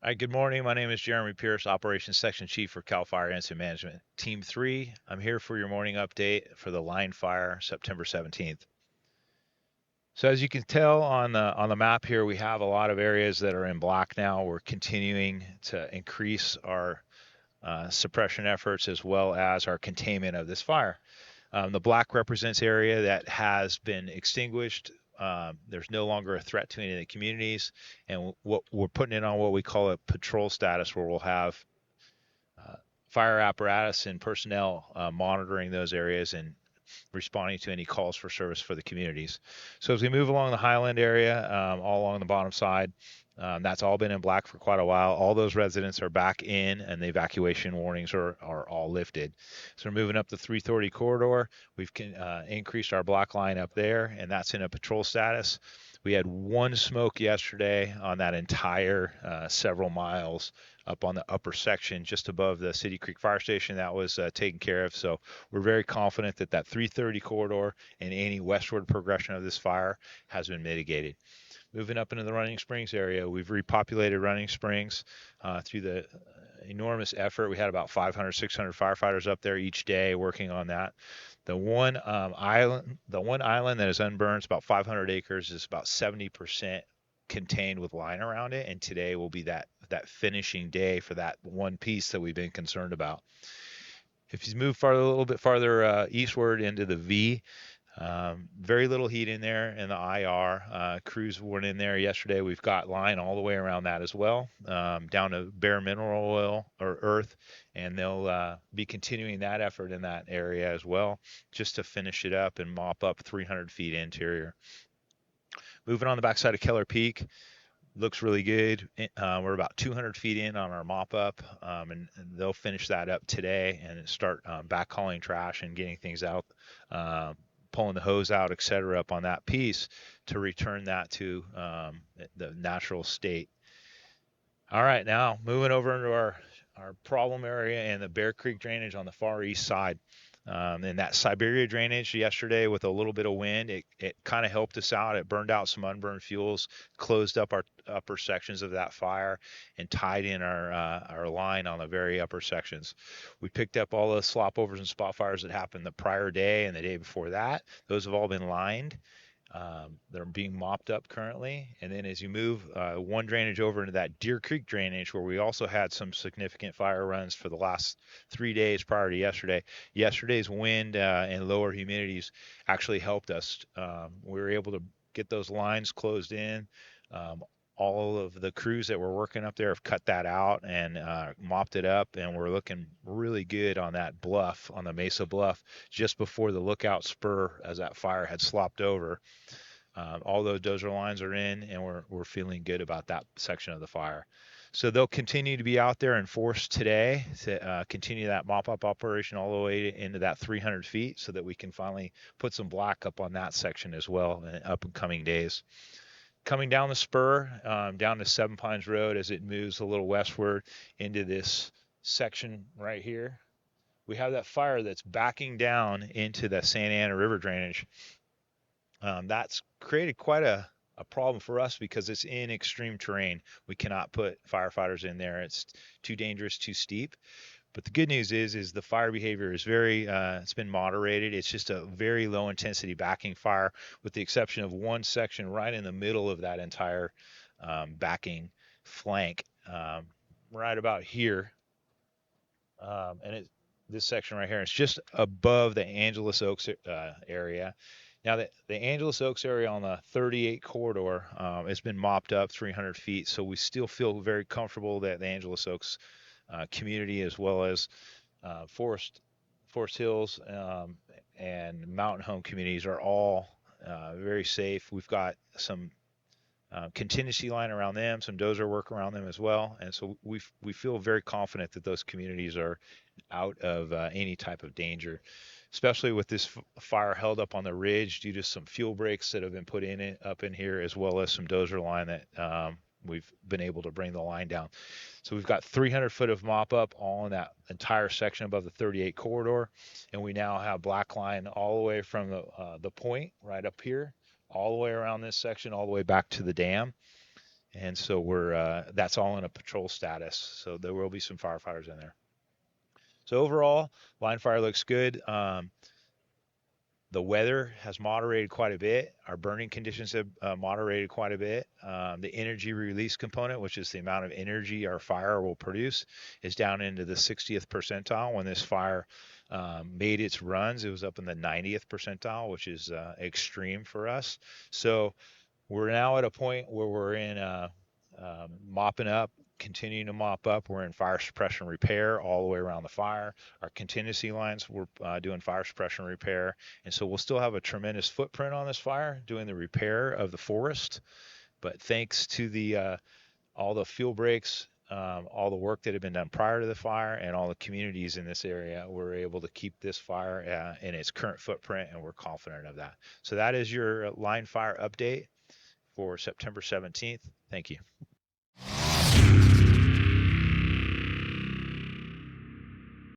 Hi, good morning. My name is Jeremy Pierce, Operations Section Chief for CAL FIRE Incident Management. Team 3, I'm here for your morning update for the line fire September 17th. So as you can tell on the map here, we have a lot of areas that are in black now. We're continuing to increase our suppression efforts as well as our containment of this fire. The black represents area that has been extinguished. There's no longer a threat to any of the communities, and what we're putting it on what we call a patrol status, where we'll have uh, fire apparatus and personnel monitoring those areas and responding to any calls for service for the communities. So as we move along the Highland area, all along the bottom side, that's all been in black for quite a while. All those residents are back in, and the evacuation warnings are all lifted. So we're moving up the 330 corridor. We've increased our black line up there, and that's in a patrol status. We had one smoke yesterday on that entire several miles up on the upper section just above the City Creek Fire Station. That was taken care of. So we're very confident that that 330 corridor and any westward progression of this fire has been mitigated. Moving up into the Running Springs area, we've repopulated Running Springs through the enormous effort. We had about 500, 600 firefighters up there each day working on that. The one island that is unburned, it's about 500 acres, is about 70% contained with line around it, and today will be that finishing day for that one piece that we've been concerned about. If you move farther, a little bit farther eastward into the V, very little heat in there in the IR. Crews weren't in there yesterday. We've got line all the way around that as well, down to bare mineral oil or earth, and they'll be continuing that effort in that area as well, just to finish it up and mop up 300 feet interior. Moving on the backside of Keller Peak, looks really good. We're about 200 feet in on our mop up, and they'll finish that up today and start backhauling trash and getting things out, uh, pulling the hose out, etc., up on that piece to return that to the natural state. All right, now moving over into our problem area and the Bear Creek drainage on the far east side. And that Siberia drainage yesterday with a little bit of wind, it kind of helped us out. It burned out some unburned fuels, closed up our upper sections of that fire, and tied in our line on the very upper sections. We picked up all the slop overs and spot fires that happened the prior day and the day before that. Those have all been lined. They're being mopped up currently. And then as you move one drainage over into that Deer Creek drainage, where we also had some significant fire runs for the last 3 days prior to yesterday, yesterday's wind and lower humidities actually helped us. We were able to get those lines closed in. Um, all of the crews that were working up there have cut that out and mopped it up, and we're looking really good on that bluff, on the Mesa Bluff, just before the lookout spur as that fire had slopped over. All those dozer lines are in, and we're feeling good about that section of the fire. So they'll continue to be out there in force today to continue that mop up operation all the way into that 300 feet so that we can finally put some black up on that section as well in up and coming days. Coming down the spur, down to Seven Pines Road as it moves a little westward into this section right here, we have that fire that's backing down into the Santa Ana River drainage. That's created quite a problem for us because it's in extreme terrain. We cannot put firefighters in there. It's too dangerous, too steep. But the good news is the fire behavior is it's been moderated. It's just a very low intensity backing fire, with the exception of one section right in the middle of that entire backing flank, right about here. And this section right here, it's just above the Angeles Oaks area. Now, the Angeles Oaks area on the 38 corridor has been mopped up 300 feet, so we still feel very comfortable that the Angeles Oaks community, as well as Forest Hills and Mountain Home communities, are all very safe. We've got some contingency line around them, some dozer work around them as well, and so we feel very confident that those communities are out of any type of danger, especially with this fire held up on the ridge due to some fuel breaks that have been put in it up in here, as well as some dozer line that we've been able to bring the line down. So we've got 300 foot of mop up all in that entire section above the 38 corridor, and we now have black line all the way from the point right up here, all the way around this section, all the way back to the dam. And so we're that's all in a patrol status. So there will be some firefighters in there. So overall, line fire looks good. The weather has moderated quite a bit. Our burning conditions have moderated quite a bit. The energy release component, which is the amount of energy our fire will produce, is down into the 60th percentile. When this fire made its runs, it was up in the 90th percentile, which is extreme for us. So we're now at a point where we're in mopping up, continuing to mop up. We're in fire suppression repair all the way around the fire. Our contingency lines, we're doing fire suppression repair. And so we'll still have a tremendous footprint on this fire doing the repair of the forest. But thanks to the all the fuel breaks, all the work that had been done prior to the fire, and all the communities in this area, we're able to keep this fire in its current footprint, and we're confident of that. So that is your line fire update for September 17th. Thank you.